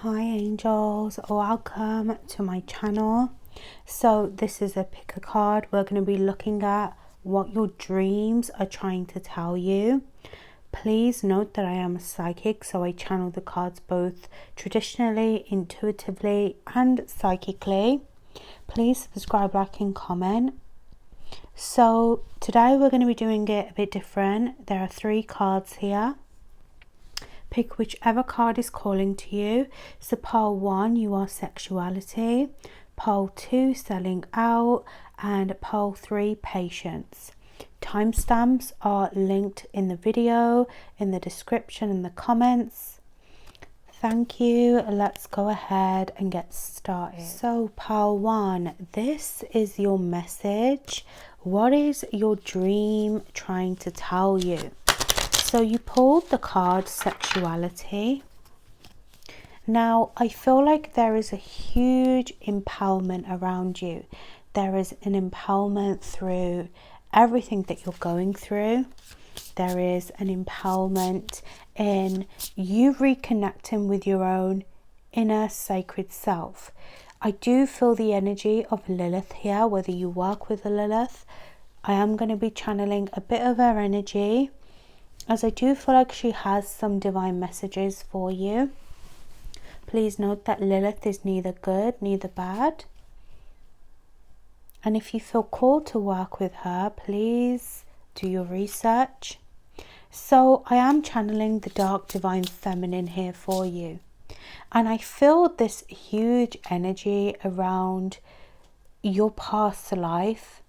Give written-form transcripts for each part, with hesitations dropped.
Hi angels, welcome to my channel. So this is a pick a card. We're going to be looking at what your dreams are trying to tell you. Please note that I am a psychic, so I channel the cards both traditionally, intuitively and psychically. Please subscribe, like and comment. So today we're going to be doing it a bit different. There are 3 cards here. Pick whichever card is calling to you. So pile 1, you are sexuality. Pile 2, selling out. And pile 3, patience. Timestamps are linked in the video, in the description, in the comments. Thank you. Let's go ahead and get started. So pile 1, this is your message. What is your dream trying to tell you? So you pulled the card sexuality. Now I feel like there is a huge empowerment around you. There is an empowerment through everything that you're going through. There is an empowerment in you reconnecting with your own inner sacred self. I do feel the energy of Lilith here, whether you work with a Lilith. I am going to be channeling a bit of her energy, as I do feel like she has some divine messages for you. Please note that Lilith is neither good, neither bad. And if you feel called to work with her, please do your research. So I am channeling the dark divine feminine here for you. And I feel this huge energy around your past life.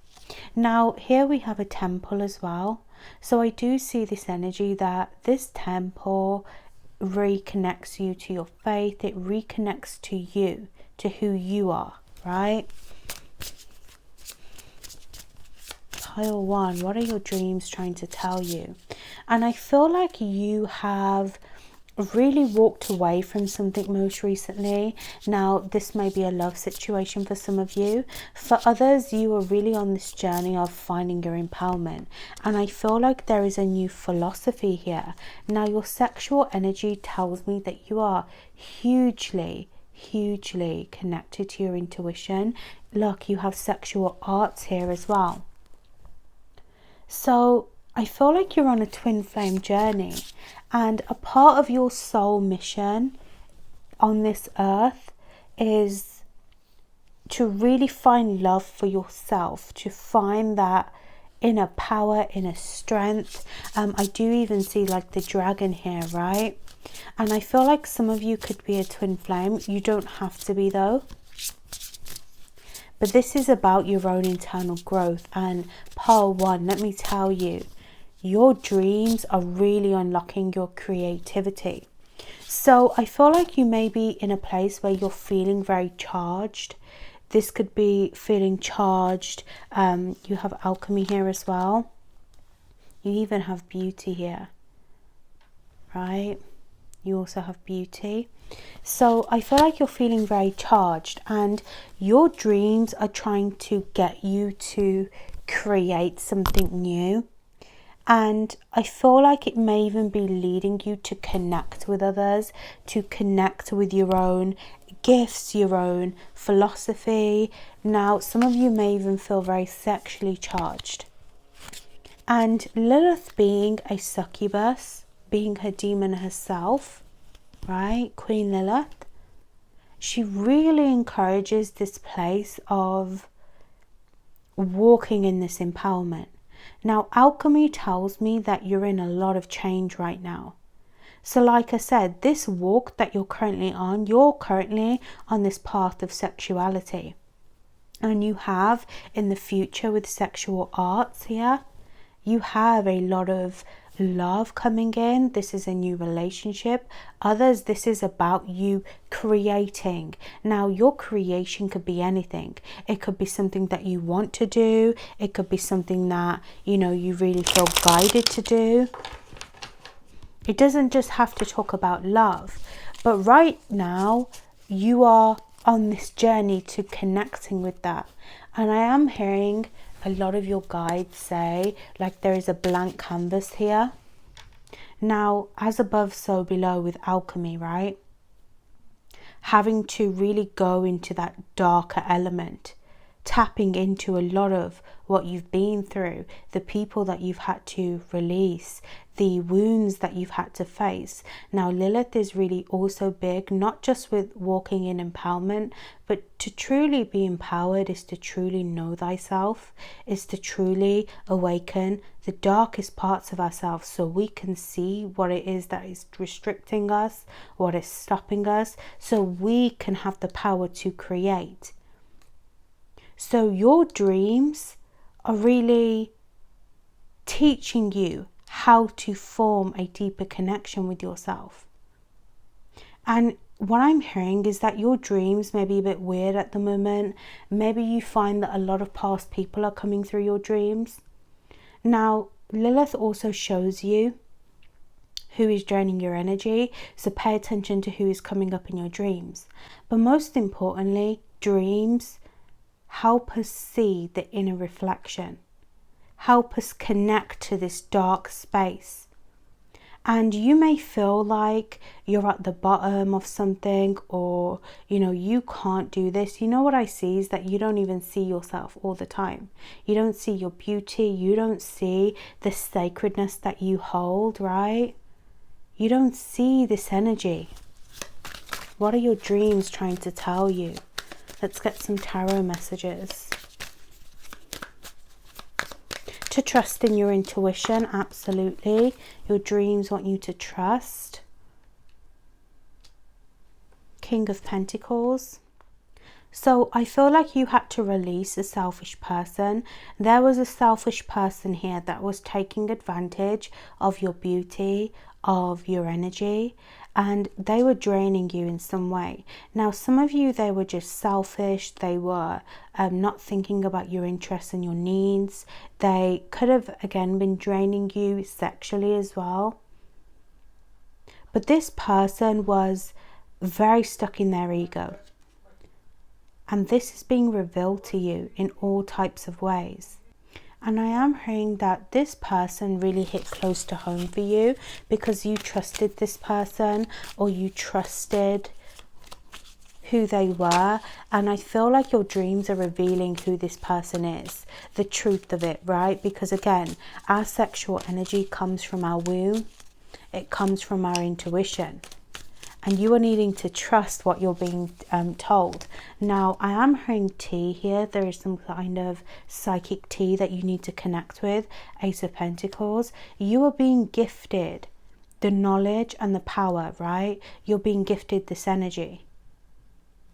Now here we have a temple as well. So I do see this energy that this temple reconnects you to your faith. It reconnects to you, to who you are, right? Pile 1, what are your dreams trying to tell you? And I feel like you have really walked away from something most recently. Now this may be a love situation for some of you. For others, you are really on this journey of finding your empowerment, and I feel like there is a new philosophy here. Now your sexual energy tells me that you are hugely connected to your intuition. Look, you have sexual arts here as well. So I feel like you're on a twin flame journey, and a part of your soul mission on this earth is to really find love for yourself, to find that inner power, inner strength. I do even see like the dragon here, right? And I feel like some of you could be a twin flame. You don't have to be though. But this is about your own internal growth. And pile 1, let me tell you, your dreams are really unlocking your creativity. So I feel like you may be in a place where you're feeling very charged. This could be feeling charged. You have alchemy here as well. You even have beauty here, right? You also have beauty. So I feel like you're feeling very charged, and your dreams are trying to get you to create something new. And I feel like it may even be leading you to connect with others, to connect with your own gifts, your own philosophy. Now, some of you may even feel very sexually charged. And Lilith being a succubus, being her demon herself, right? Queen Lilith, she really encourages this place of walking in this empowerment. Now, alchemy tells me that you're in a lot of change right now. So like I said, this walk that you're currently on this path of sexuality. And you have in the future with sexual arts here, you have a lot of love coming in. This is a new relationship. Others, this is about you creating. Now your creation could be anything. It could be something that you want to do. It could be something that you really feel guided to do. It doesn't just have to talk about love, but right now you are on this journey to connecting with that. And I am hearing a lot of your guides say like there is a blank canvas here. Now, as above, so below with alchemy, right? having to really go into that darker element, tapping into a lot of what you've been through, the people that you've had to release, the wounds that you've had to face. Now, Lilith is really also big, not just with walking in empowerment, but to truly be empowered is to truly know thyself, is to truly awaken the darkest parts of ourselves so we can see what it is that is restricting us, what is stopping us, so we can have the power to create. So your dreams are really teaching you how to form a deeper connection with yourself. And what I'm hearing is that your dreams may be a bit weird at the moment. Maybe you find that a lot of past people are coming through your dreams. Now, Lilith also shows you who is draining your energy, so pay attention to who is coming up in your dreams. But most importantly, dreams help us see the inner reflection, help us connect to this dark space. And you may feel like you're at the bottom of something, or you can't do this. What I see is that you don't even see yourself all the time. You don't see your beauty, you don't see the sacredness that you hold, right? You don't see this energy. What are your dreams trying to tell you? Let's get some tarot messages. To trust in your intuition, absolutely. Your dreams want you to trust. King of Pentacles. So I feel like you had to release a selfish person. There was a selfish person here that was taking advantage of your beauty, of your energy, and they were draining you in some way. Now, some of you, they were just selfish. They were not thinking about your interests and your needs. They could have, again, been draining you sexually as well. But this person was very stuck in their ego. And this is being revealed to you in all types of ways. And I am hearing that this person really hit close to home for you because you trusted this person, or you trusted who they were. And I feel like your dreams are revealing who this person is, the truth of it, right? Because again, our sexual energy comes from our womb. It comes from our intuition. And you are needing to trust what you're being told. Now, I am hearing tea here. There is some kind of psychic tea that you need to connect with. Ace of Pentacles. You are being gifted the knowledge and the power, right? You're being gifted this energy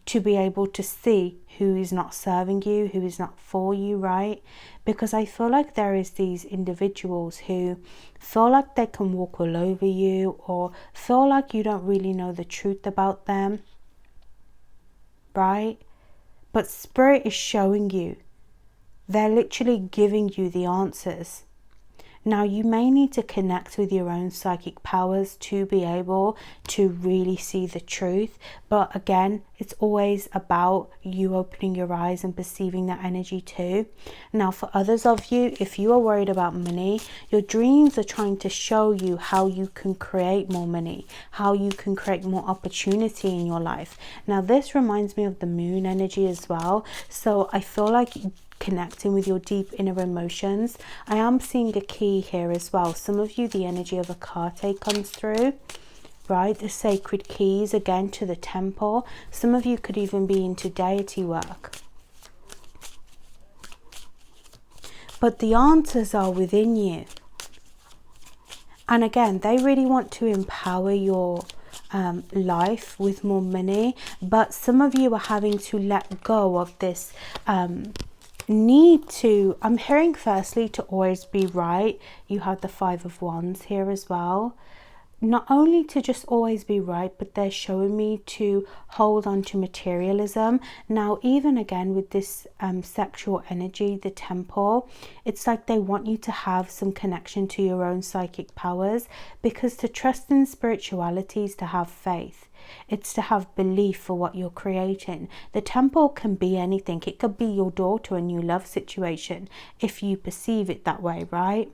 to be able to see who is not serving you, who is not for you, right? Because I feel like there is these individuals who feel like they can walk all over you, or feel like you don't really know the truth about them, right? But Spirit is showing you. They're literally giving you the answers. Now, you may need to connect with your own psychic powers to be able to really see the truth. But again, it's always about you opening your eyes and perceiving that energy too. Now, for others of you, if you are worried about money, your dreams are trying to show you how you can create more money, how you can create more opportunity in your life. Now, this reminds me of the moon energy as well. So I feel like connecting with your deep inner emotions. I am seeing a key here as well. Some of you, the energy of a Akate comes through, right? The sacred keys, again, to the temple. Some of you could even be into deity work. But the answers are within you. And again, they really want to empower your life with more money. But some of you are having to let go of this need to, I'm hearing firstly to always be right. You have the Five of Wands here as well. Not only to just always be right, but they're showing me to hold on to materialism. Now, even again with this sexual energy, the temple, it's like they want you to have some connection to your own psychic powers, because to trust in spirituality is to have faith. It's to have belief for what you're creating. The temple can be anything. It could be your door to a new love situation if you perceive it that way, right?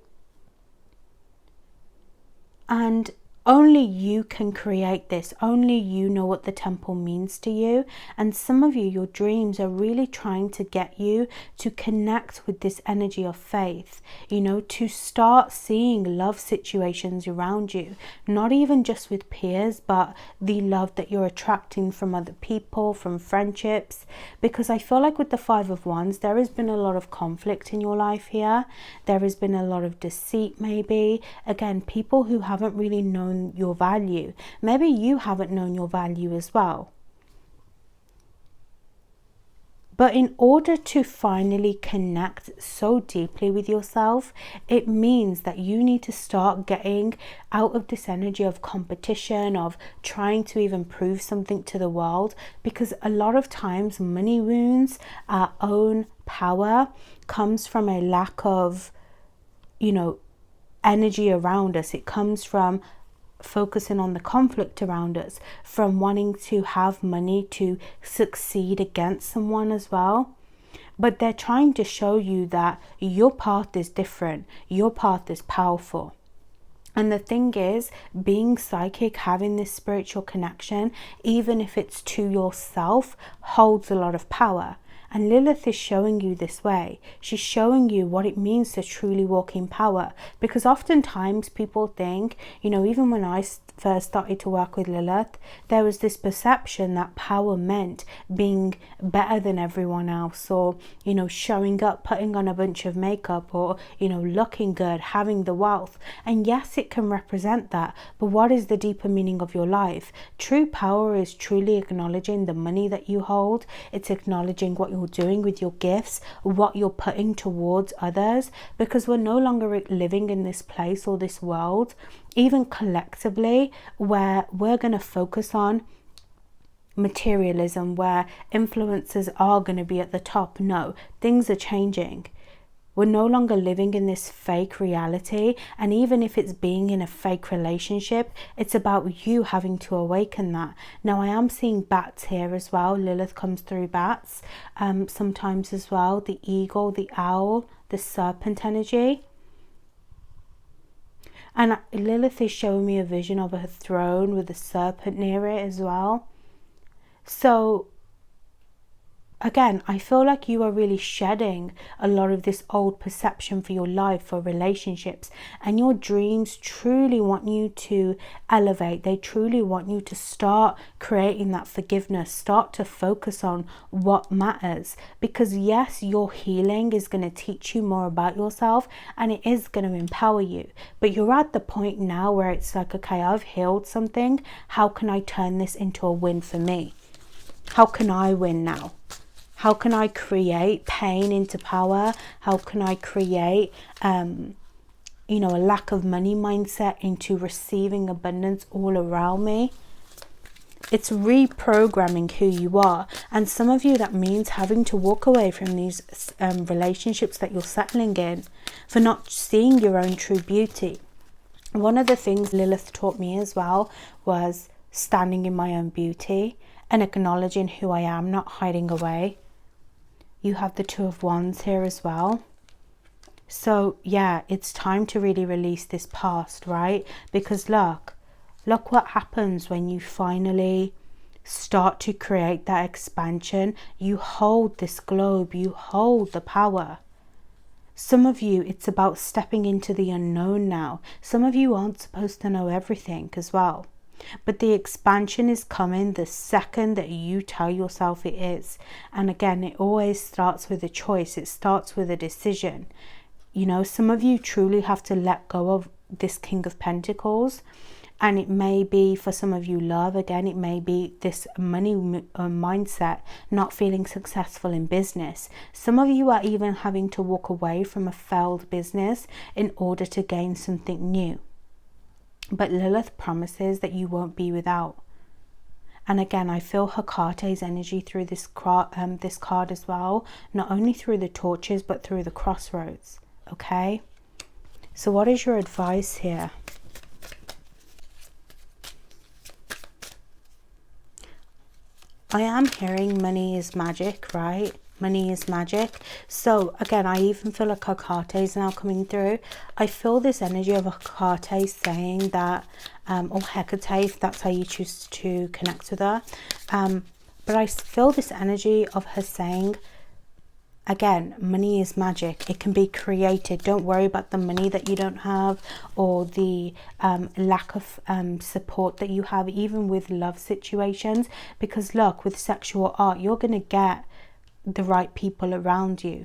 And Only you can create this. Only you know what the temple means to you. And some of you, your dreams are really trying to get you to connect with this energy of faith, you know, to start seeing love situations around you, not even just with peers, but the love that you're attracting from other people, from friendships. Because I feel like with the Five of Wands, there has been a lot of conflict in your life here. There has been a lot of deceit, maybe. Again, people who haven't really known your value. Maybe you haven't known your value as well. But in order to finally connect so deeply with yourself, it means that you need to start getting out of this energy of competition, of trying to even prove something to the world. Because a lot of times money wounds, our own power, comes from a lack of, you know, energy around us. It comes from focusing on the conflict around us, from wanting to have money to succeed against someone as well. But they're trying to show you that your path is different, your path is powerful. And the thing is, being psychic, having this spiritual connection, even if it's to yourself, holds a lot of power. And Lilith is showing you this way. She's showing you what it means to truly walk in power. Because oftentimes people think, you know, even when I first started to work with Lilith, there was this perception that power meant being better than everyone else, or, you know, showing up, putting on a bunch of makeup, or, you know, looking good, having the wealth. And yes, it can represent that. But what is the deeper meaning of your life? True power is truly acknowledging the money that you hold. It's acknowledging what you're doing with your gifts, what you're putting towards others, because we're no longer living in this place or this world, even collectively, where we're going to focus on materialism, where influencers are going to be at the top. No, things are changing. We're no longer living in this fake reality. And even if it's being in a fake relationship, it's about you having to awaken that. Now, I am seeing bats here as well. Lilith comes through bats sometimes as well. The eagle, the owl, the serpent energy. And Lilith is showing me a vision of a throne with a serpent near it as well. So again, I feel like you are really shedding a lot of this old perception for your life, for relationships, and your dreams truly want you to elevate. They truly want you to start creating that forgiveness, start to focus on what matters. Because yes, your healing is going to teach you more about yourself, and it is going to empower you. But you're at the point now where it's like, okay, I've healed something. How can I turn this into a win for me? How can I win now? How can I create pain into power? How can I create, you know, a lack of money mindset into receiving abundance all around me? It's reprogramming who you are. And some of you, that means having to walk away from these relationships that you're settling in, for not seeing your own true beauty. One of the things Lilith taught me as well was standing in my own beauty and acknowledging who I am, not hiding away. You have the Two of Wands here as well. So yeah, it's time to really release this past, right? Because look what happens when you finally start to create that expansion. You hold this globe, you hold the power. Some of you, it's about stepping into the unknown now. Some of you aren't supposed to know everything as well. But the expansion is coming the second that you tell yourself it is. And again, it always starts with a choice. It starts with a decision. You know, some of you truly have to let go of this King of Pentacles. And it may be, for some of you, love. Again, it may be this money mindset, not feeling successful in business. Some of you are even having to walk away from a failed business in order to gain something new. But Lilith promises that you won't be without. And again, I feel Hecate's energy through this card as well. Not only through the torches, but through the crossroads. Okay? So what is your advice here? I am hearing money is magic, right? Money is magic. So again, I even feel like Hecate is now coming through. I feel this energy of Hecate saying that, or Hecate, if that's how you choose to connect with her. But I feel this energy of her saying, again, money is magic. It can be created. Don't worry about the money that you don't have, or the lack of support that you have, even with love situations. Because look, with sexual art, you're going to get the right people around you.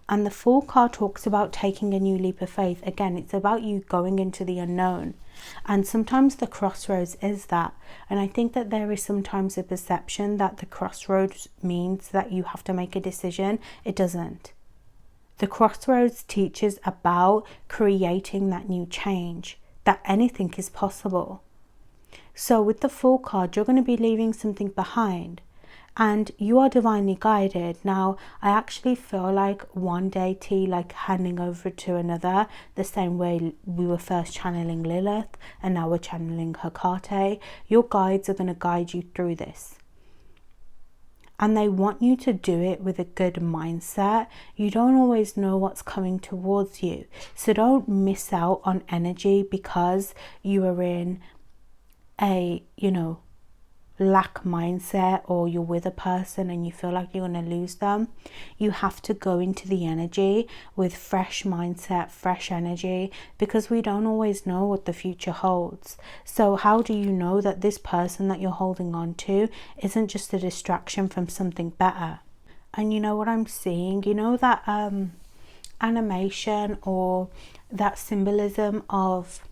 And the Fool card talks about taking a new leap of faith. Again, it's about you going into the unknown. And sometimes the crossroads is that. And I think that there is sometimes a perception that the crossroads means that you have to make a decision. It doesn't. The crossroads teaches about creating that new change, that anything is possible. So with the Fool card, you're going to be leaving something behind. And you are divinely guided. Now, I actually feel like one deity like handing over to another, the same way we were first channeling Lilith and now we're channeling Hecate. Your guides are going to guide you through this. And they want you to do it with a good mindset. You don't always know what's coming towards you. So don't miss out on energy because you are in a, lack mindset, or you're with a person and you feel like you're going to lose them. You have to go into the energy with fresh mindset, fresh energy, because we don't always know what the future holds. So how do you know that this person that you're holding on to isn't just a distraction from something better? And you know what I'm seeing? You know that animation or that symbolism of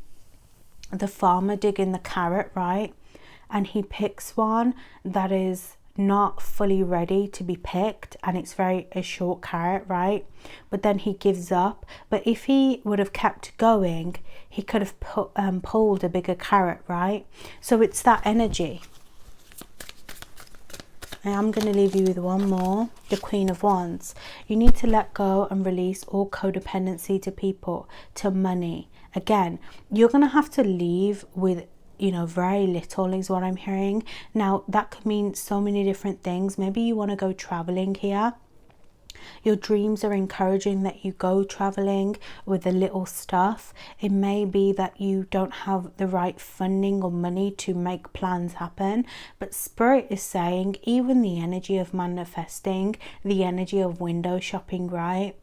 the farmer digging the carrot, right? And he picks one that is not fully ready to be picked, and it's a short carrot, right? But then he gives up. But if he would have kept going, he could have pulled a bigger carrot, right? So it's that energy. And I'm going to leave you with one more, the Queen of Wands. You need to let go and release all codependency to people, to money. Again, you're going to have to leave with very little is what I'm hearing. Now, that could mean so many different things. Maybe you want to go traveling here. Your dreams are encouraging that you go traveling with the little stuff. It may be that you don't have the right funding or money to make plans happen. But Spirit is saying even the energy of manifesting, the energy of window shopping, right?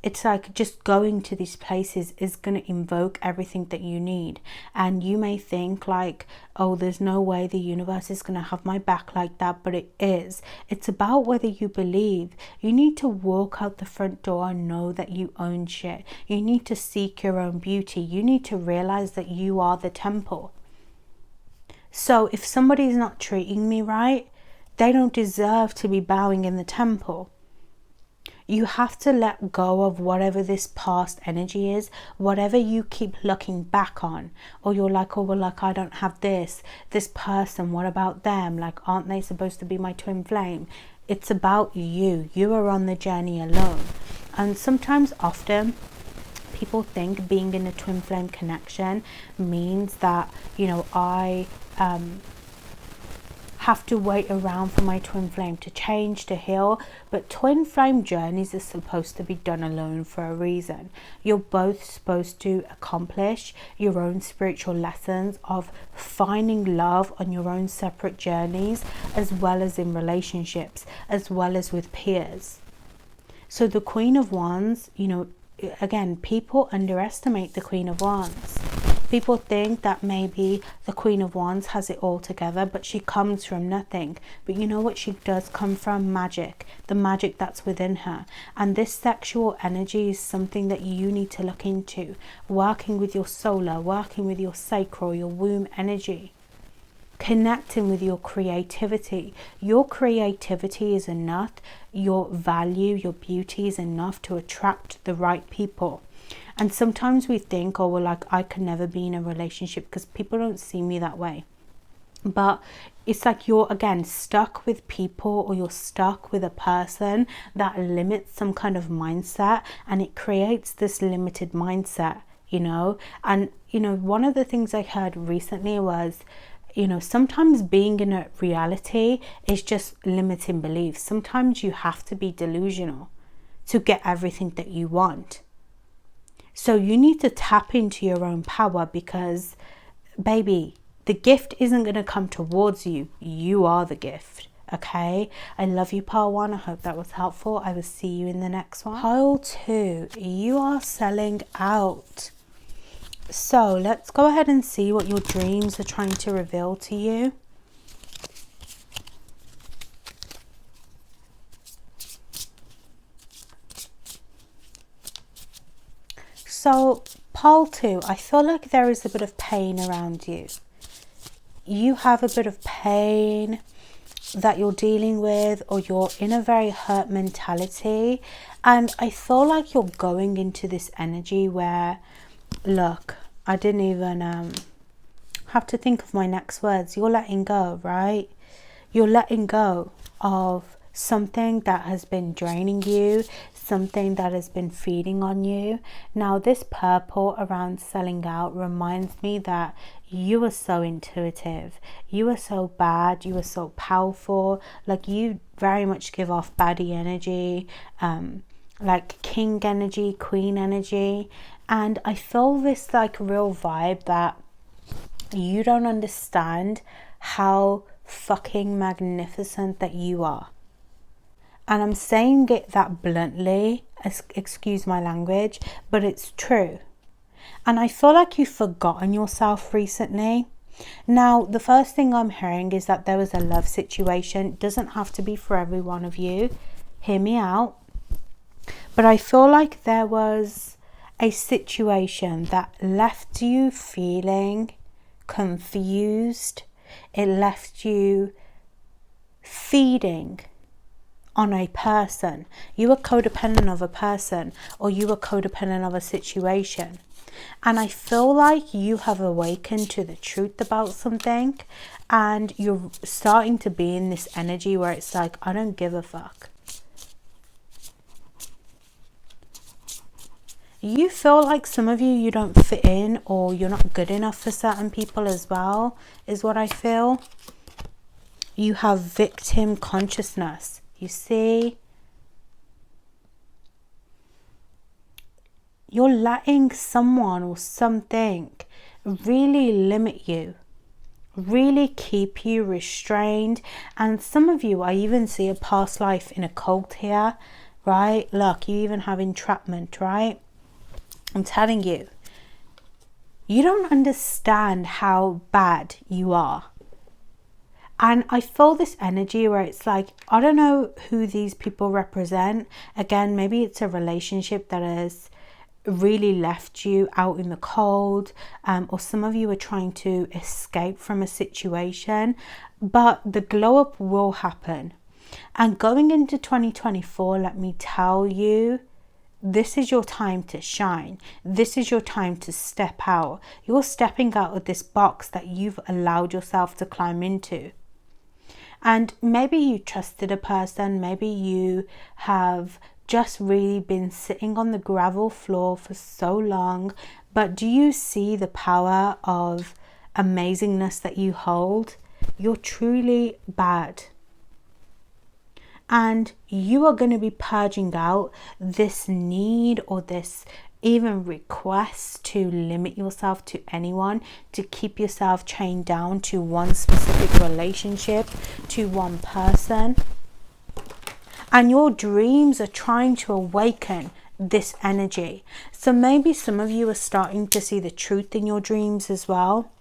It's like just going to these places is going to invoke everything that you need. And you may think like, oh, there's no way the universe is going to have my back like that, but it is. It's about whether you believe. You need to walk out the front door and know that you own shit. You need to seek your own beauty. You need to realize that you are the temple. So if somebody's not treating me right, they don't deserve to be bowing in the temple. You have to let go of whatever this past energy is, whatever you keep looking back on, or you're like, oh, well, like, I don't have this person, what about them? Like, aren't they supposed to be my twin flame? It's about you. You are on the journey alone. And sometimes, often, people think being in a twin flame connection means that, I have to wait around for my twin flame to change, to heal. But twin flame journeys are supposed to be done alone for a reason. You're both supposed to accomplish your own spiritual lessons of finding love on your own separate journeys, as well as in relationships, as well as with peers. So the Queen of Wands, again, people underestimate the Queen of Wands. People think that maybe the Queen of Wands has it all together, but she comes from nothing. But you know what she does come from? Magic. The magic that's within her. And this sexual energy is something that you need to look into. Working with your solar, working with your sacral, your womb energy. Connecting with your creativity. Your creativity is enough. Your value, your beauty is enough to attract the right people. And sometimes we think, oh, well, like, I could never be in a relationship because people don't see me that way. But it's like you're, again, stuck with people, or you're stuck with a person that limits some kind of mindset, and it creates this limited mindset, And, one of the things I heard recently was, you know, sometimes being in a reality is just limiting beliefs. Sometimes you have to be delusional to get everything that you want. So you need to tap into your own power, because, baby, the gift isn't going to come towards you. You are the gift. Okay, I love you, pile 1. I hope that was helpful. I will see you in the next one. Pile 2, you are selling out. So let's go ahead and see what your dreams are trying to reveal to you. So pile 2, I feel like there is a bit of pain around you. You have a bit of pain that you're dealing with, or you're in a very hurt mentality, and I feel like you're going into this energy where, look, I didn't even have to think of my next words. You're letting go, right? You're letting go of something that has been draining you, something that has been feeding on you. Now this purple around selling out reminds me that you are so intuitive, you are so bad, you are so powerful. Like, you very much give off baddie energy, like king energy, queen energy. And I feel this like real vibe that you don't understand how fucking magnificent that you are. And I'm saying it that bluntly, excuse my language, but it's true. And I feel like you've forgotten yourself recently. Now, the first thing I'm hearing is that there was a love situation. It doesn't have to be for every one of you. Hear me out. But I feel like there was a situation that left you feeling confused. It left you feeding on a person. You were codependent of a person, or you were codependent of a situation. And I feel like you have awakened to the truth about something, and you're starting to be in this energy where it's like, I don't give a fuck. You feel like some of you don't fit in, or you're not good enough for certain people as well, is what I feel. You have victim consciousness. You see, you're letting someone or something really limit you, really keep you restrained. And some of you, I even see a past life in a cult here, right? Look, you even have entrapment, right? I'm telling you, you don't understand how bad you are. And I feel this energy where it's like, I don't know who these people represent. Again, maybe it's a relationship that has really left you out in the cold, or some of you are trying to escape from a situation, but the glow up will happen. And going into 2024, let me tell you, this is your time to shine. This is your time to step out. You're stepping out of this box that you've allowed yourself to climb into. And maybe you trusted a person, maybe you have just really been sitting on the gravel floor for so long, but do you see the power of amazingness that you hold? You're truly bad. And you are going to be purging out this need, or this even request to limit yourself to anyone, to keep yourself chained down to one specific relationship, to one person. And your dreams are trying to awaken this energy. So maybe some of you are starting to see the truth in your dreams as well.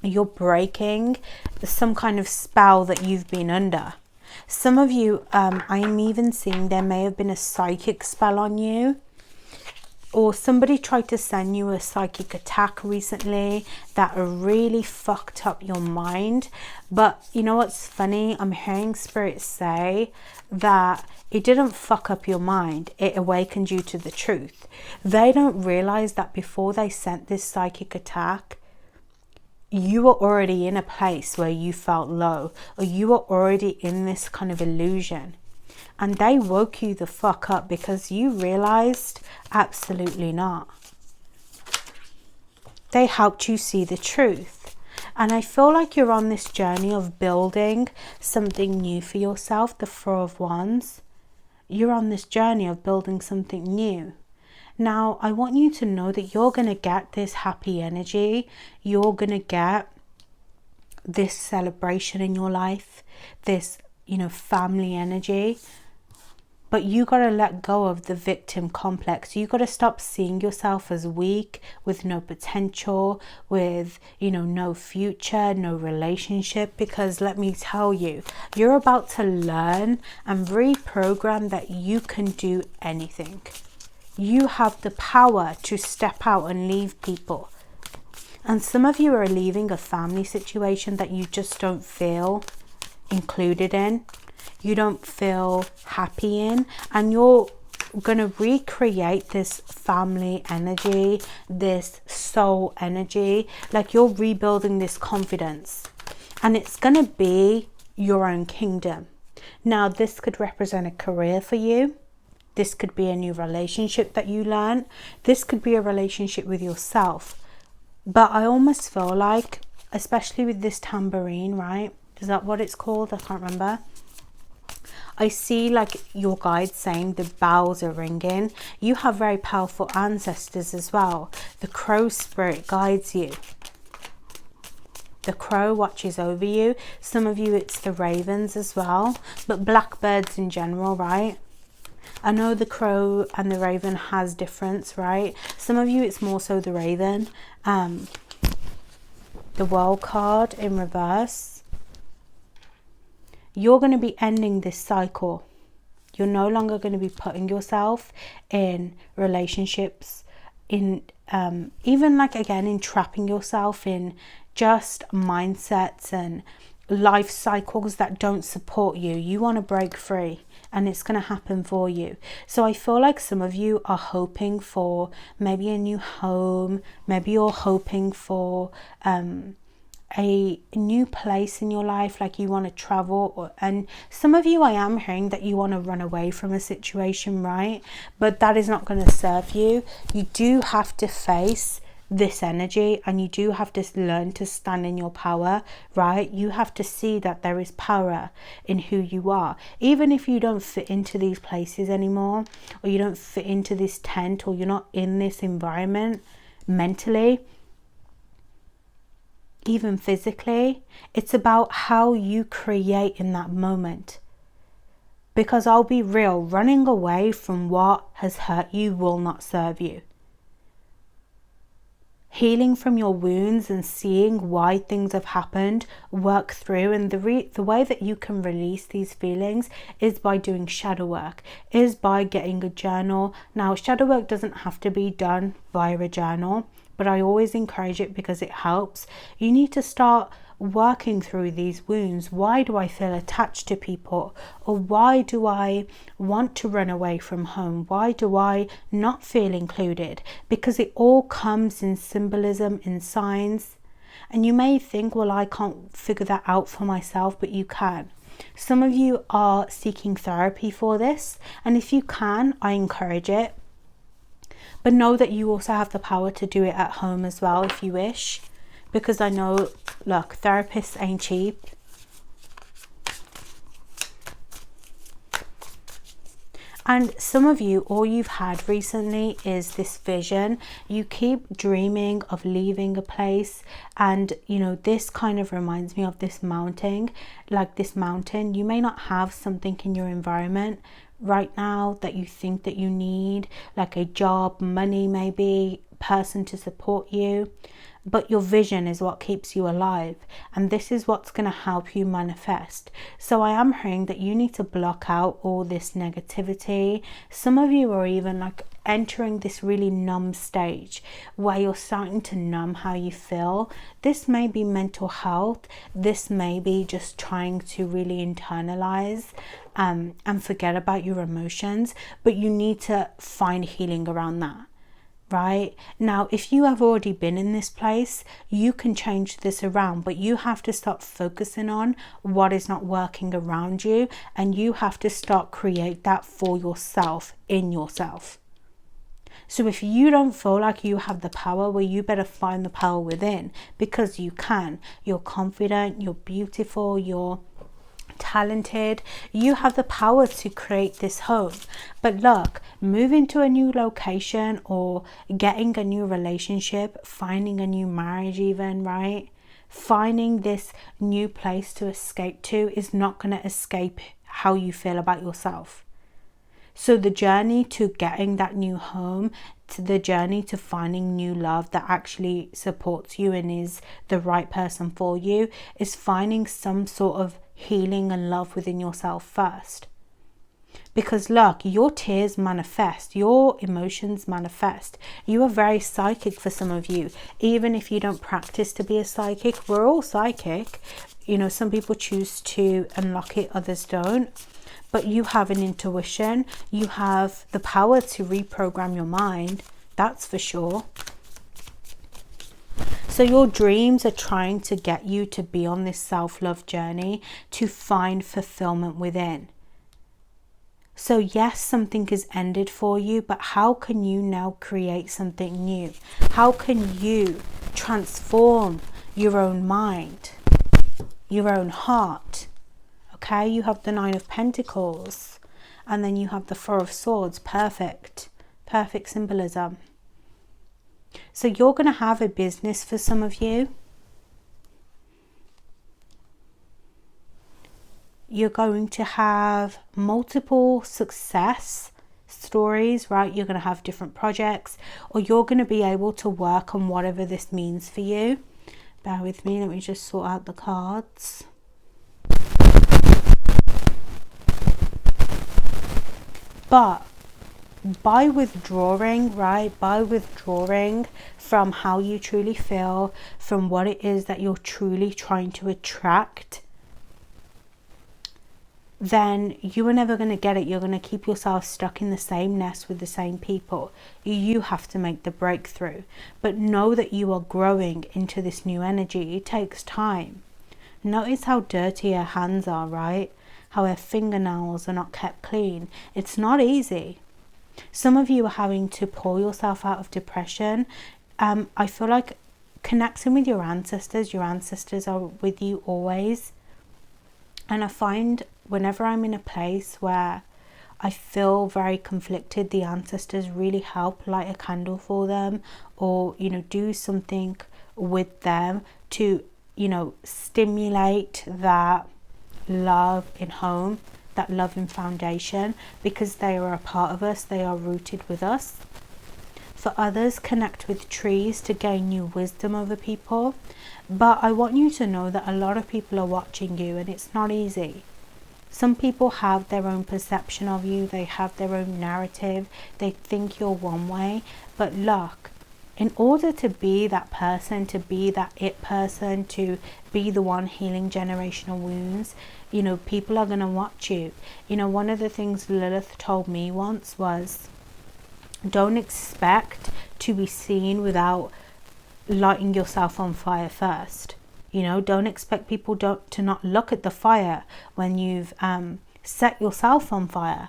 You're breaking some kind of spell that you've been under. Some of you, I am even seeing there may have been a psychic spell on you, or somebody tried to send you a psychic attack recently that really fucked up your mind. But you know what's funny? I'm hearing spirits say that it didn't fuck up your mind, it awakened you to the truth. They don't realize that before they sent this psychic attack, you were already in a place where you felt low, or you were already in this kind of illusion. And they woke you the fuck up because you realized absolutely not. They helped you see the truth. And I feel like you're on this journey of building something new for yourself, the Four of Wands. You're on this journey of building something new. Now, I want you to know that you're going to get this happy energy. You're going to get this celebration in your life, this, family energy. But you got to let go of the victim complex. You got to stop seeing yourself as weak, with no potential, with, no future, no relationship. Because let me tell you, you're about to learn and reprogram that you can do anything. You have the power to step out and leave people. And some of you are leaving a family situation that you just don't feel included in. You don't feel happy in, and you're going to recreate this family energy, this soul energy, like you're rebuilding this confidence, and it's going to be your own kingdom. Now, this could represent a career for you. This could be a new relationship that you learn. This could be a relationship with yourself. But I almost feel like, especially with this tambourine, right? Is that what it's called? I can't remember. I see like your guides saying the bells are ringing. You have very powerful ancestors as well. The crow spirit guides you. The crow watches over you. Some of you, it's the ravens as well. But blackbirds in general, right? I know the crow and the raven has difference, right? Some of you, it's more so the raven. The world card in reverse. You're going to be ending this cycle. You're no longer going to be putting yourself in relationships, in even like, again, entrapping yourself in just mindsets and life cycles that don't support you. You want to break free, and it's going to happen for you. So I feel like some of you are hoping for maybe a new home. Maybe you're hoping for a new place in your life, like you want to travel, and some of you, I am hearing that you want to run away from a situation, right? But that is not going to serve you. You do have to face this energy, and you do have to learn to stand in your power, right? You have to see that there is power in who you are. Even if you don't fit into these places anymore, or you don't fit into this tent, or you're not in this environment mentally, even physically, it's about how you create in that moment. Because I'll be real, running away from what has hurt you will not serve you. Healing from your wounds and seeing why things have happened, work through, and the way that you can release these feelings is by doing shadow work, is by getting a journal. Now, shadow work doesn't have to be done via a journal, but I always encourage it because it helps. You need to start working through these wounds. Why do I feel attached to people? Or why do I want to run away from home? Why do I not feel included? Because it all comes in symbolism, in signs. And you may think, well, I can't figure that out for myself, but you can. Some of you are seeking therapy for this, and if you can, I encourage it. But know that you also have the power to do it at home as well if you wish. Because I know, look, therapists ain't cheap. And some of you, all you've had recently is this vision. You keep dreaming of leaving a place. And, this kind of reminds me of this mountain. Like this mountain, you may not have something in your environment right now that you think that you need, like a job, money, maybe, person to support you. But your vision is what keeps you alive, and this is what's going to help you manifest. So I am hearing that you need to block out all this negativity. Some of you are even like entering this really numb stage where you're starting to numb how you feel. This may be mental health. This may be just trying to really internalize and forget about your emotions, but you need to find healing around that. Right now, if you have already been in this place, you can change this around, but you have to start focusing on what is not working around you, and you have to start create that for yourself, in yourself. So if you don't feel like you have the power, well, you better find the power within, because you can. You're confident, you're beautiful, you're talented, you have the power to create this home. But look, moving to a new location or getting a new relationship, finding a new marriage even, right? Finding this new place to escape to is not going to escape how you feel about yourself. So the journey to getting that new home, to the journey to finding new love that actually supports you and is the right person for you, is finding some sort of healing and love within yourself first. Because look, your tears manifest, your emotions manifest. You are very psychic for some of you. Even if you don't practice to be a psychic, we're all psychic. You know, some people choose to unlock it, others don't. But you have an intuition. You have the power to reprogram your mind. That's for sure. So your dreams are trying to get you to be on this self-love journey, to find fulfillment within. So yes, something has ended for you, but how can you now create something new? How can you transform your own mind, your own heart? Okay, you have the 9 of Pentacles, and then you have the 4 of Swords. Perfect symbolism. So you're going to have a business for some of you. You're going to have multiple success stories, right? You're going to have different projects, or you're going to be able to work on whatever this means for you. Bear with me, let me just sort out the cards. But by withdrawing, right, by withdrawing from how you truly feel, from what it is that you're truly trying to attract, then you are never going to get it. You're going to keep yourself stuck in the same nest with the same people. You have to make the breakthrough. But know that you are growing into this new energy. It takes time. Notice how dirty her hands are, right? How her fingernails are not kept clean. It's not easy. Some of you are having to pull yourself out of depression. I feel like connecting with your ancestors are with you always. And I find whenever I'm in a place where I feel very conflicted, the ancestors really help. Light a candle for them, or, you know, do something with them to, you know, stimulate that love in home, that love in foundation, because they are a part of us, they are rooted with us. For others, connect with trees to gain new wisdom over people. But I want you to know that a lot of people are watching you, and it's not easy. Some people have their own perception of you, they have their own narrative, they think you're one way. But look, in order to be that person, to be that it person, to be the one healing generational wounds, you know, people are going to watch you. You know, one of the things Lilith told me once was, don't expect to be seen without lighting yourself on fire first. You know, don't expect people to not look at the fire when you've set yourself on fire.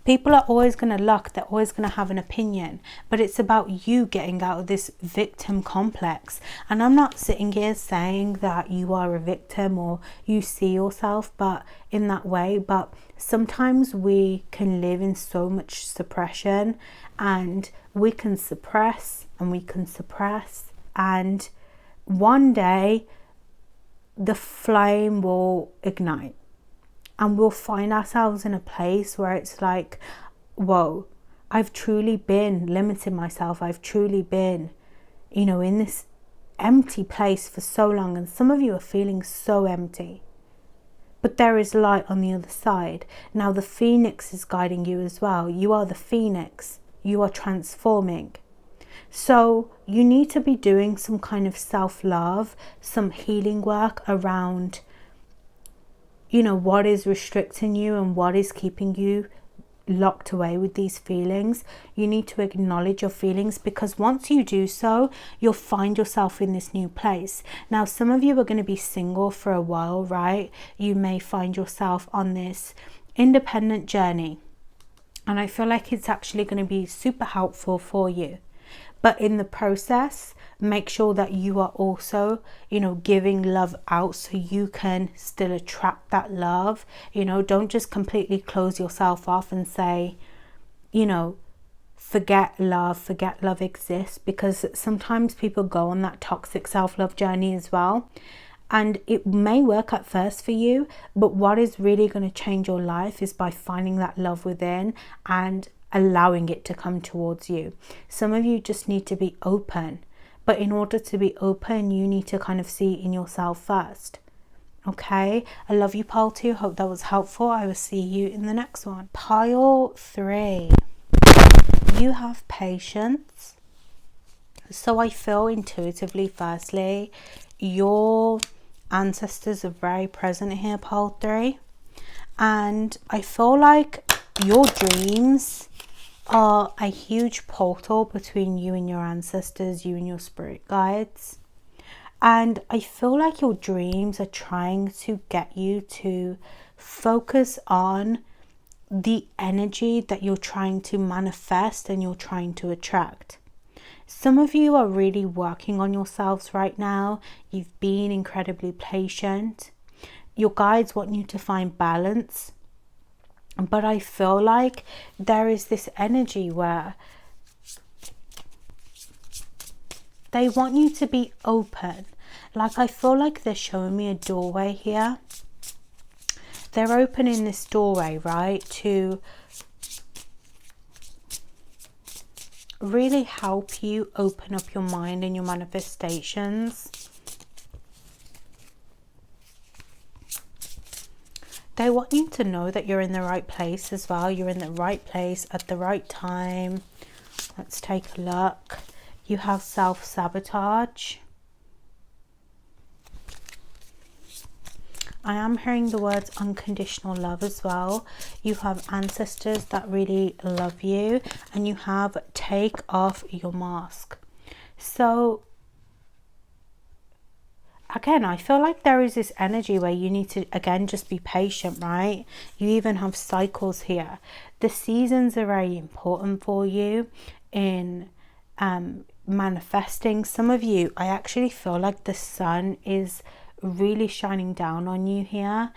People are always going to look, they're always going to have an opinion, but it's about you getting out of this victim complex. And I'm not sitting here saying that you are a victim or you see yourself but in that way, but sometimes we can live in so much suppression, and we can suppress and we can suppress, and one day the flame will ignite. And we'll find ourselves in a place where it's like, whoa, I've truly been limiting myself. I've truly been, you know, in this empty place for so long. And some of you are feeling so empty. But there is light on the other side. Now the phoenix is guiding you as well. You are the phoenix. You are transforming. So you need to be doing some kind of self-love, some healing work around, you know, what is restricting you and what is keeping you locked away with these feelings. You need to acknowledge your feelings, because once you do so, you'll find yourself in this new place. Now, some of you are going to be single for a while, right? You may find yourself on this independent journey. And I feel like it's actually going to be super helpful for you. But in the process, make sure that you are also, giving love out so you can still attract that love. Don't just completely close yourself off and say, forget love exists, because sometimes people go on that toxic self-love journey as well. And it may work at first for you, but what is really going to change your life is by finding that love within and allowing it to come towards you. Some of you just need to be open, but in order to be open, you need to kind of see in yourself first. Okay, I love you, pile 2. Hope that was helpful. I will see you in the next one. Pile 3, you have patience. So I feel intuitively, firstly, your ancestors are very present here, pile 3, and I feel like your dreams are a huge portal between you and your ancestors, you and your spirit guides. And I feel like your dreams are trying to get you to focus on the energy that you're trying to manifest and you're trying to attract. Some of you are really working on yourselves right now. You've been incredibly patient. Your guides want you to find balance. But I feel like there is this energy where they want you to be open. Like, I feel like they're showing me a doorway here. They're opening this doorway, right, to really help you open up your mind and your manifestations. They want you to know that you're in the right place as well. You're in the right place at the right time. Let's take a look. You have self-sabotage. I am hearing the words unconditional love as well. You have ancestors that really love you, and you have take off your mask. So again, I feel like there is this energy where you need to, again, just be patient, right? You even have cycles here. The seasons are very important for you in manifesting. Some of you, I actually feel like the sun is really shining down on you here.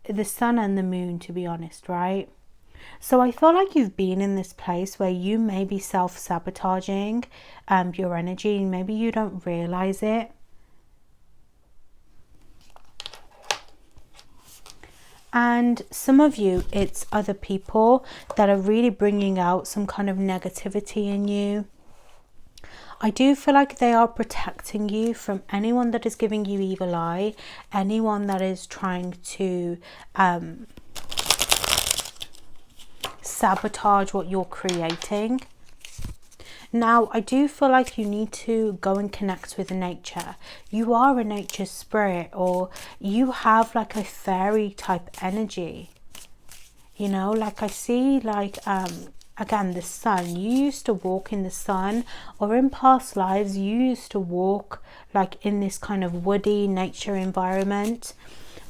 The sun and the moon, to be honest, right? So I feel like you've been in this place where you may be self-sabotaging your energy, and maybe you don't realize it. And some of you, it's other people that are really bringing out some kind of negativity in you. I do feel like they are protecting you from anyone that is giving you evil eye, anyone that is trying to sabotage what you're creating. Now, I do feel like you need to go and connect with nature. You are a nature spirit, or you have like a fairy type energy. Like I see, like again, the sun. You used to walk in the sun, or in past lives you used to walk like in this kind of woody nature environment,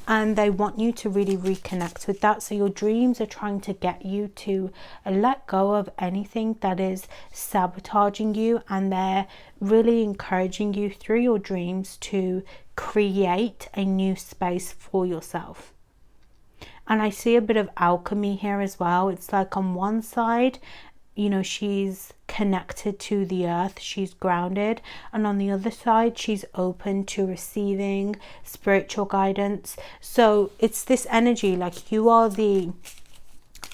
and they want you to really reconnect with that. So your dreams are trying to get you to let go of anything that is sabotaging you, and they're really encouraging you through your dreams to create a new space for yourself. And I see a bit of alchemy here as well. It's like on one side, she's connected to the earth, she's grounded, and on the other side, she's open to receiving spiritual guidance. So it's this energy, like you are the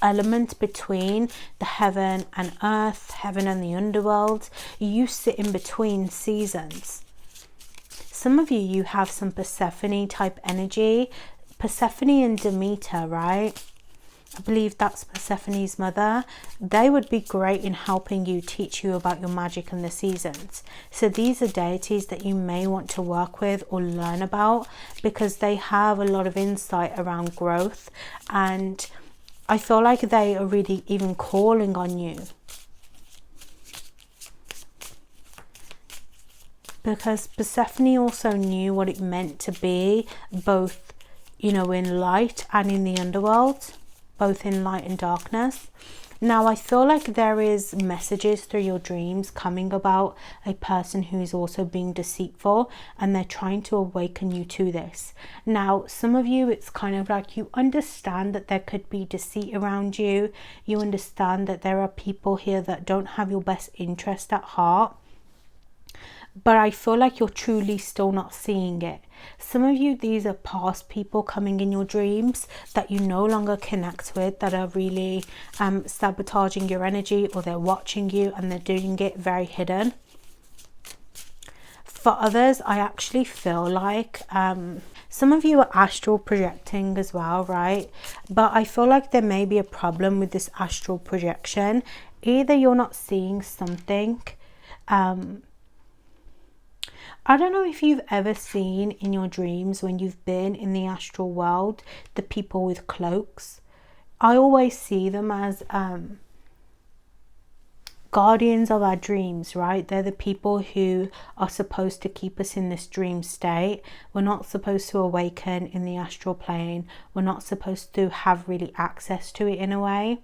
element between the heaven and earth, heaven and the underworld. You sit in between seasons. Some of you have some Persephone type energy. Persephone and Demeter, right? I believe that's Persephone's mother. They would be great in helping you, teach you about your magic and the seasons. So these are deities that you may want to work with or learn about, because they have a lot of insight around growth, and I feel like they are really even calling on you. Because Persephone also knew what it meant to be both, in light and in the underworld, both in light and darkness. Now, I feel like there is messages through your dreams coming about a person who is also being deceitful, and they're trying to awaken you to this. Now, some of you, it's kind of like you understand that there could be deceit around you. You understand that there are people here that don't have your best interest at heart. But I feel like you're truly still not seeing it. Some of you, these are past people coming in your dreams that you no longer connect with, that are really sabotaging your energy, or they're watching you and they're doing it very hidden. For others, I actually feel like some of you are astral projecting as well, right? But I feel like there may be a problem with this astral projection. Either you're not seeing something. I don't know if you've ever seen in your dreams, when you've been in the astral world, the people with cloaks. I always see them as guardians of our dreams, right? They're the people who are supposed to keep us in this dream state. We're not supposed to awaken in the astral plane. We're not supposed to have really access to it in a way.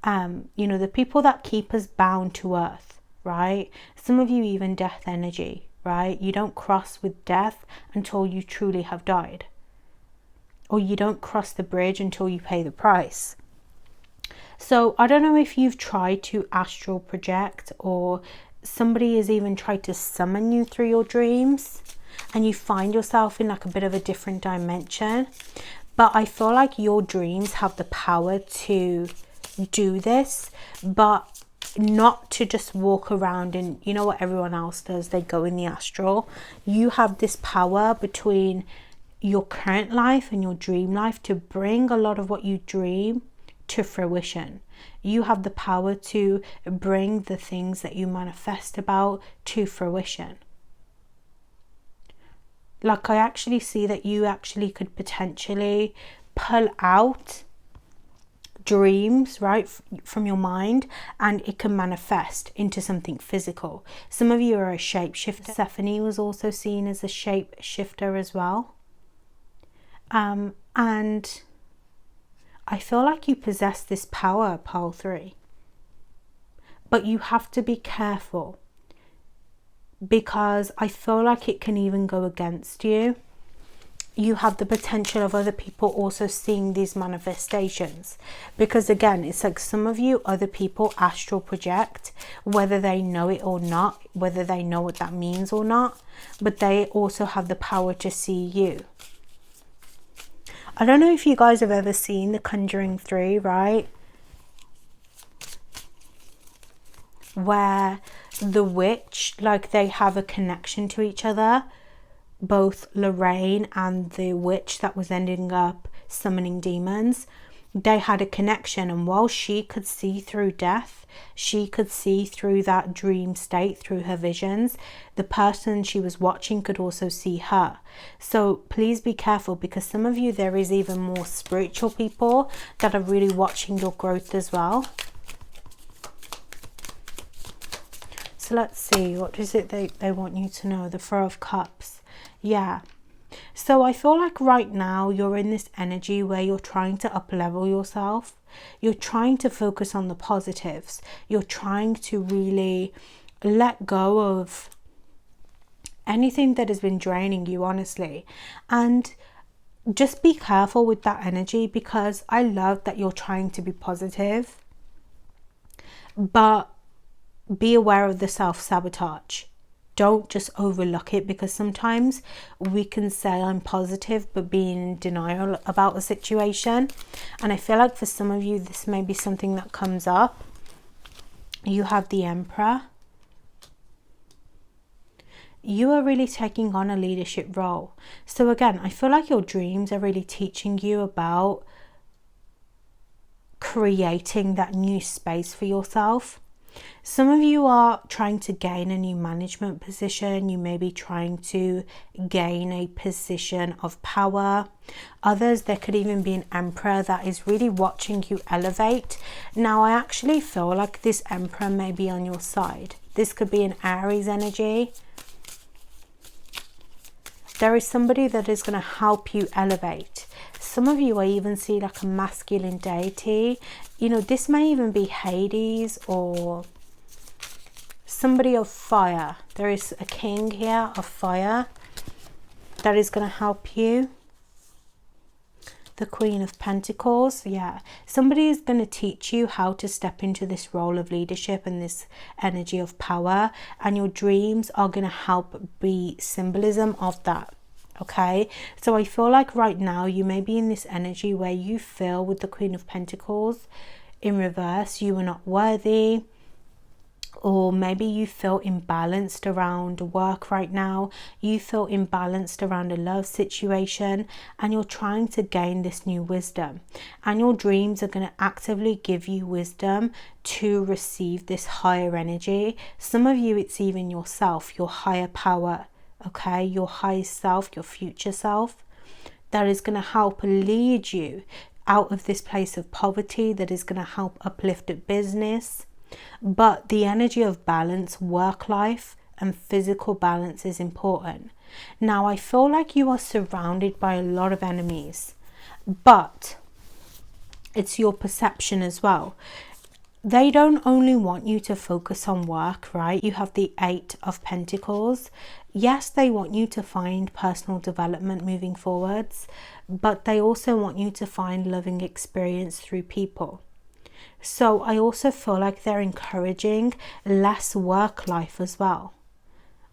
You know, the people that keep us bound to earth, right? Some of you even death energy. Right? You don't cross with death until you truly have died. Or you don't cross the bridge until you pay the price. So I don't know if you've tried to astral project, or somebody has even tried to summon you through your dreams, and you find yourself in like a bit of a different dimension. But I feel like your dreams have the power to do this, but not to just walk around and, you know what everyone else does, they go in the astral. You have this power between your current life and your dream life to bring a lot of what you dream to fruition. You have the power to bring the things that you manifest about to fruition. Like, I actually see that you actually could potentially pull out dreams, right, from your mind, and it can manifest into something physical. Some of you are a shapeshifter. Stephanie was also seen as a shapeshifter as well. And I feel like you possess this power, Pole 3. But you have to be careful, because I feel like it can even go against you. You have the potential of other people also seeing these manifestations, because again, it's like some of you, other people astral project, whether they know it or not, whether they know what that means or not, but they also have the power to see you. I don't know if you guys have ever seen The Conjuring 3, right? Where the witch, like, they have a connection to each other. Both Lorraine and the witch that was ending up summoning demons, they had a connection, and while she could see through death, she could see through that dream state, through her visions, the person she was watching could also see her. So please be careful, because some of you, there is even more spiritual people that are really watching your growth as well. So let's see, what is it they want you to know? The Four of Cups. Yeah, so I feel like right now you're in this energy where you're trying to up level yourself. You're trying to focus on the positives. You're trying to really let go of anything that has been draining you, honestly. And just be careful with that energy, because I love that you're trying to be positive, but be aware of the self-sabotage. Don't just overlook it, because sometimes we can say I'm positive but be in denial about a situation. And I feel like for some of you, this may be something that comes up. You have the Emperor. You are really taking on a leadership role. So again, I feel like your dreams are really teaching you about creating that new space for yourself. Some of you are trying to gain a new management position. You may be trying to gain a position of power. Others, there could even be an emperor that is really watching you elevate. Now, I actually feel like this emperor may be on your side. This could be an Aries energy. There is somebody that is going to help you elevate. some of you, I even see like a masculine deity. You know, this may even be Hades or somebody of fire. There is a king here of fire that is going to help you. The Queen of Pentacles, yeah. Somebody is going to teach you how to step into this role of leadership and this energy of power. And your dreams are going to help be symbolism of that. Okay, so I feel like right now you may be in this energy where you feel with the Queen of Pentacles in reverse, you are not worthy. Or maybe you feel imbalanced around work right now. You feel imbalanced around a love situation, and you're trying to gain this new wisdom. And your dreams are going to actively give you wisdom to receive this higher energy. Some of you, it's even yourself, your higher power, okay? Your highest self, your future self, that is going to help lead you out of this place of poverty, that is going to help uplift a business. But the energy of balance, work life and physical balance is important. Now, I feel like you are surrounded by a lot of enemies, but it's your perception as well. They don't only want you to focus on work, right? You have the 8 of Pentacles. Yes, they want you to find personal development moving forwards, but they also want you to find loving experience through people. So I also feel like they're encouraging less work life as well.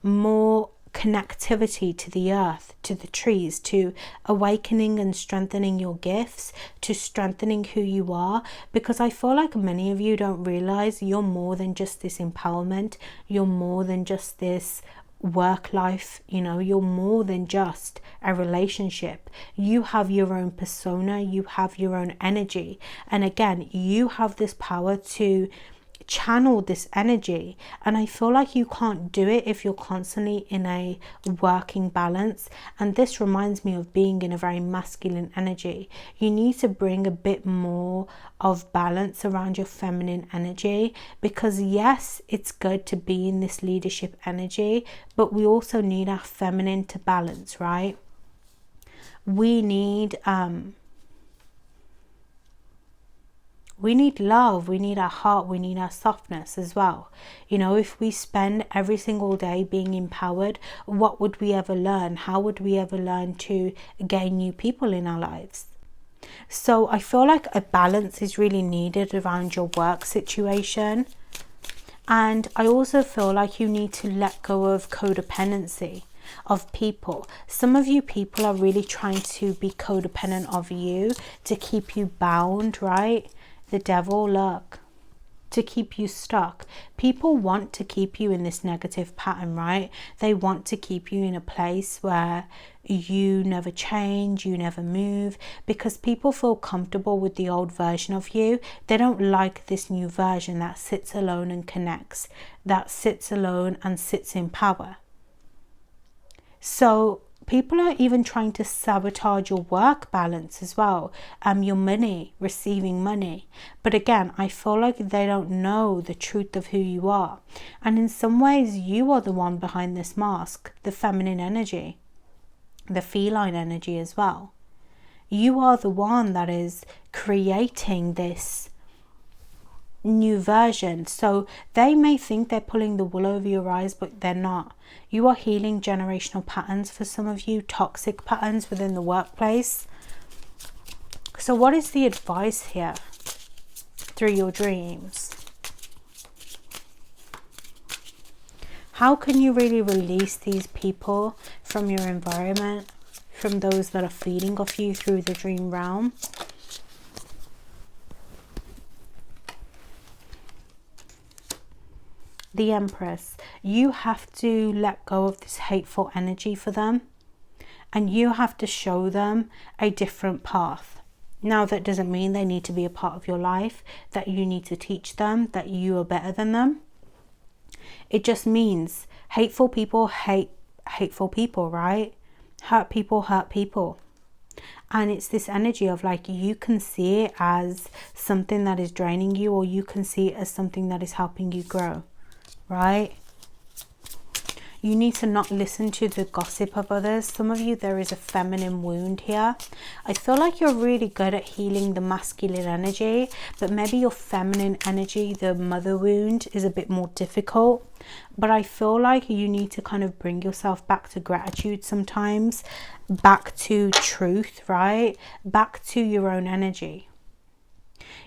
More connectivity to the earth, to the trees, to awakening and strengthening your gifts, to strengthening who you are. Because I feel like many of you don't realize you're more than just this empowerment. You're more than just this work life, you know, you're more than just a relationship. You have your own persona, you have your own energy, and again, you have this power to channel this energy. And I feel like you can't do it if you're constantly in a working balance. And this reminds me of being in a very masculine energy. You need to bring a bit more of balance around your feminine energy, because yes, it's good to be in this leadership energy, but we also need our feminine to balance, right? We need love, we need our heart, we need our softness as well. You know, if we spend every single day being empowered, what would we ever learn? How would we ever learn to gain new people in our lives? So I feel like a balance is really needed around your work situation. And I also feel like you need to let go of codependency of people. Some of you people are really trying to be codependent of you to keep you bound, right? The devil, look, to keep you stuck. People want to keep you in this negative pattern, right? They want to keep you in a place where you never change, you never move, because people feel comfortable with the old version of you. They don't like this new version that sits alone and connects, that sits alone and sits in power. So people are even trying to sabotage your work balance as well, your money, receiving money. But again, I feel like they don't know the truth of who you are. And in some ways, you are the one behind this mask, the feminine energy, the feline energy as well. You are the one that is creating this new version. So they may think they're pulling the wool over your eyes, but they're not. You are healing generational patterns for some of you, toxic patterns within the workplace. So what is the advice here through your dreams? How can you really release these people from your environment, from those that are feeding off you through the dream realm? The Empress, you have to let go of this hateful energy for them, and you have to show them a different path. Now, that doesn't mean they need to be a part of your life, that you need to teach them that you are better than them. It just means hateful people hate hateful people, right? Hurt people hurt people. And it's this energy of like, you can see it as something that is draining you, or you can see it as something that is helping you grow. Right? You need to not listen to the gossip of others. Some of you, there is a feminine wound here. I feel like you're really good at healing the masculine energy, but maybe your feminine energy, the mother wound, is a bit more difficult. But I feel like you need to kind of bring yourself back to gratitude sometimes, back to truth, right? Back to your own energy.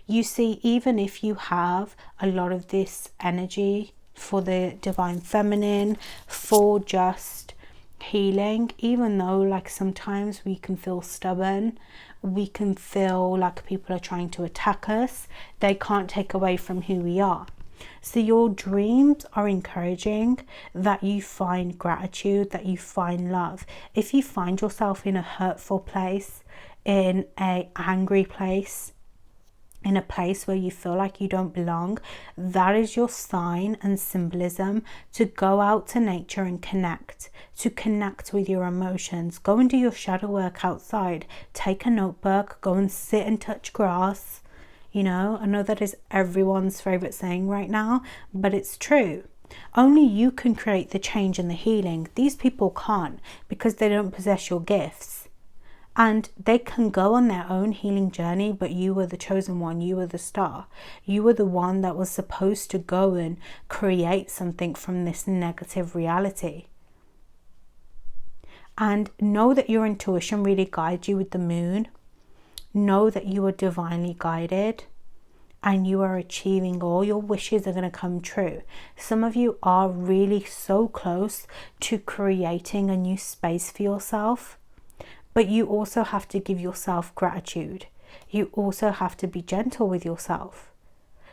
You see, even if you have a lot of this energy for the divine feminine, for just healing, even though like sometimes we can feel stubborn, we can feel like people are trying to attack us, they can't take away from who we are. So your dreams are encouraging that you find gratitude, that you find love. If you find yourself in a hurtful place, in an angry place, in a place where you feel like you don't belong, that is your sign and symbolism to go out to nature and connect, to connect with your emotions. Go and do your shadow work outside. Take a notebook, go and sit and touch grass. You know, I know that is everyone's favorite saying right now, but it's true. Only you can create the change and the healing. These people can't, because they don't possess your gifts. And they can go on their own healing journey, but you were the chosen one. You were the star. You were the one that was supposed to go and create something from this negative reality. And know that your intuition really guides you with the moon. Know that you are divinely guided and you are achieving all your wishes are going to come true. Some of you are really so close to creating a new space for yourself. But you also have to give yourself gratitude. You also have to be gentle with yourself.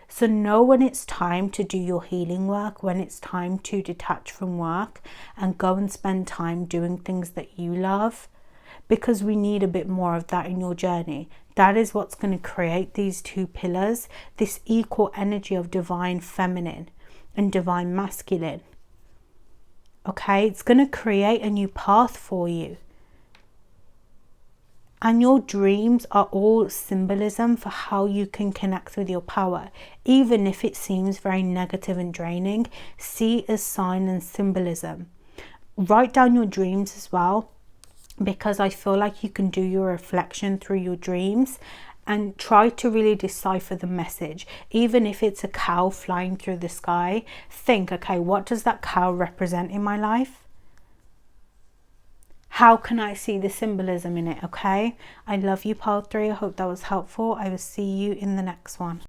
So know when it's time to do your healing work, when it's time to detach from work and go and spend time doing things that you love, because we need a bit more of that in your journey. That is what's going to create these two pillars, this equal energy of divine feminine and divine masculine. Okay, it's going to create a new path for you. And your dreams are all symbolism for how you can connect with your power. Even if it seems very negative and draining, see it as sign and symbolism. Write down your dreams as well, because I feel like you can do your reflection through your dreams and try to really decipher the message. Even if it's a cow flying through the sky, think, okay, what does that cow represent in my life? How can I see the symbolism in it? Okay, I love you, pile 3. I hope that was helpful. I will see you in the next one.